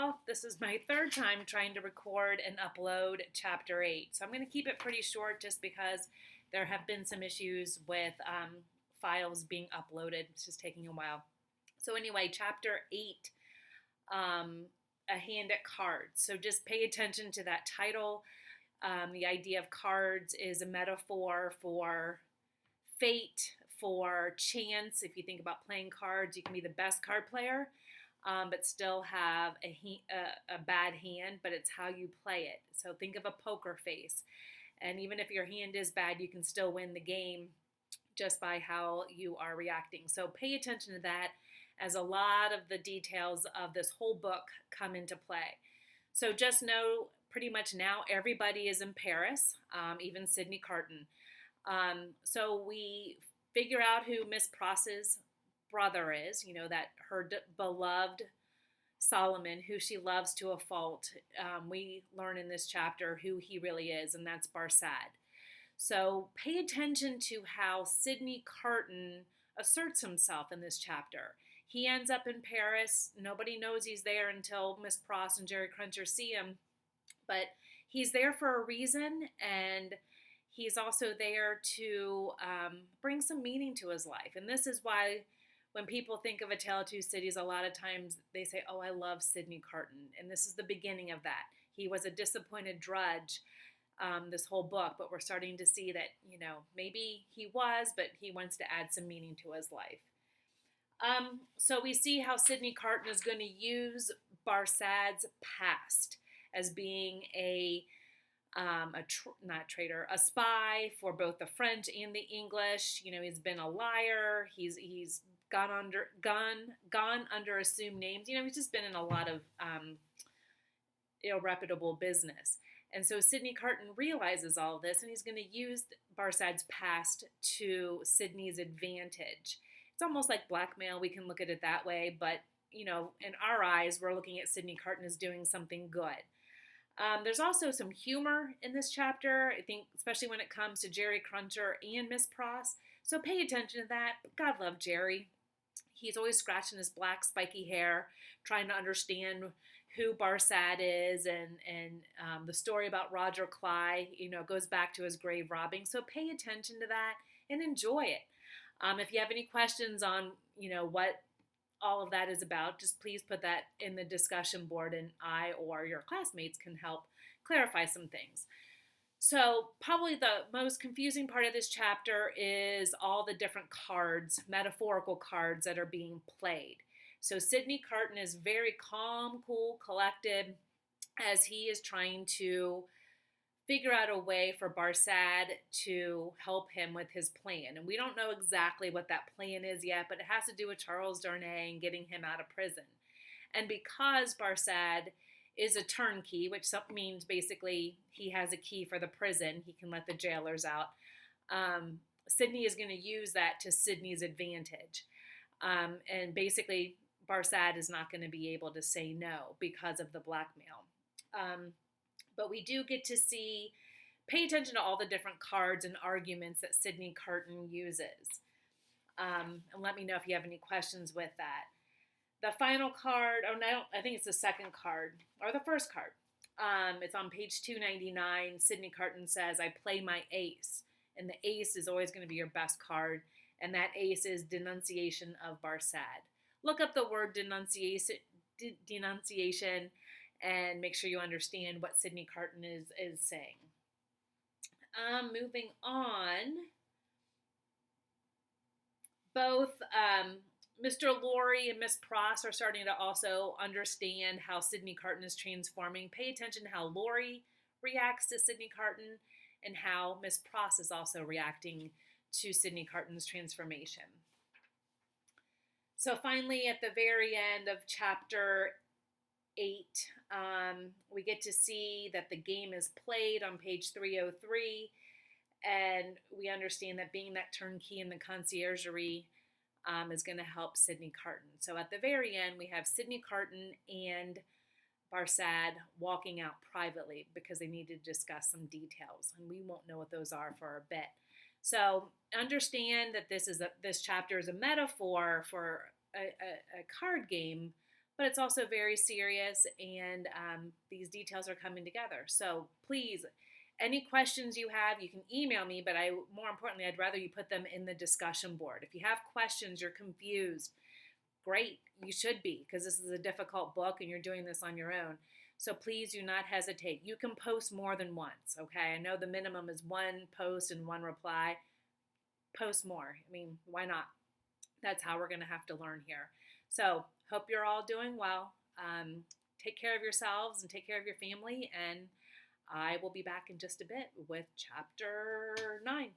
y'all. This is my third time trying to record and upload Chapter 8. So I'm going to keep it pretty short just because there have been some issues with files being uploaded. It's just taking a while. So anyway, Chapter 8, A Hand at Cards. So just pay attention to that title. The idea of cards is a metaphor for fate, for chance. If you think about playing cards, you can be the best card player, but still have a bad hand, but it's how you play it. So think of a poker face. And even if your hand is bad, you can still win the game just by how you are reacting. So pay attention to that, as a lot of the details of this whole book come into play. So just know pretty much now everybody is in Paris, even Sydney Carton. So we figure out who Miss Pross's brother is, that her beloved Solomon, who she loves to a fault. We learn in this chapter who he really is, and that's Barsad. So pay attention to how Sydney Carton asserts himself in this chapter. He ends up in Paris. Nobody knows he's there until Miss Pross and Jerry Cruncher see him. But he's there for a reason, and he's also there to bring some meaning to his life. And this is why when people think of A Tale of Two Cities, a lot of times they say, oh, I love Sydney Carton. And this is the beginning of that. He was a disappointed drudge this whole book, but we're starting to see that, maybe he was, but he wants to add some meaning to his life. So we see how Sydney Carton is going to use Barsad's past as being a spy for both the French and the English. He's been a liar. He's gone under assumed names. He's just been in a lot of irreputable business. And so Sydney Carton realizes all this, and he's going to use Barsad's past to Sydney's advantage. It's almost like blackmail. We can look at it that way, but in our eyes, we're looking at Sydney Carton as doing something good. There's also some humor in this chapter, I think, especially when it comes to Jerry Cruncher and Miss Pross. So pay attention to that. God love Jerry. He's always scratching his black spiky hair, trying to understand who Barsad is, and the story about Roger Cly, goes back to his grave robbing. So pay attention to that and enjoy it. If you have any questions on, what all of that is about, just please put that in the discussion board, and I or your classmates can help clarify some things. So probably the most confusing part of this chapter is all the different cards, metaphorical cards that are being played. So Sydney Carton is very calm, cool, collected as he is trying to figure out a way for Barsad to help him with his plan. And we don't know exactly what that plan is yet, but it has to do with Charles Darnay and getting him out of prison. And because Barsad is a turnkey, which means basically he has a key for the prison, he can let the jailers out, Sydney is going to use that to Sydney's advantage. And basically, Barsad is not going to be able to say no because of the blackmail. But we do get to pay attention to all the different cards and arguments that Sydney Carton uses. And let me know if you have any questions with that. The final card, I think it's the second card, or the first card. It's on page 299. Sydney Carton says, I play my ace. And the ace is always going to be your best card. And that ace is denunciation of Barsad. Look up the word denunciation and make sure you understand what Sydney Carton is saying. Moving on. Both Mr. Lorry and Miss Pross are starting to also understand how Sydney Carton is transforming. Pay attention to how Lorry reacts to Sydney Carton and how Miss Pross is also reacting to Sydney Carton's transformation. So finally, at the very end of chapter 8, we get to see that the game is played on page 303, and we understand that being that turnkey in the conciergerie is going to help Sydney Carton. So at the very end, we have Sydney Carton and Barsad walking out privately because they need to discuss some details, and we won't know what those are for a bit. So understand that this chapter is a metaphor for a card game, but it's also very serious, and these details are coming together. So please, any questions you have, you can email me, but more importantly, I'd rather you put them in the discussion board. If you have questions, you're confused, great, you should be, because this is a difficult book and you're doing this on your own. So please do not hesitate. You can post more than once, okay? I know the minimum is one post and one reply. Post more. I mean, why not? That's how we're going to have to learn here. So, hope you're all doing well. Take care of yourselves and take care of your family. And I will be back in just a bit with chapter 9.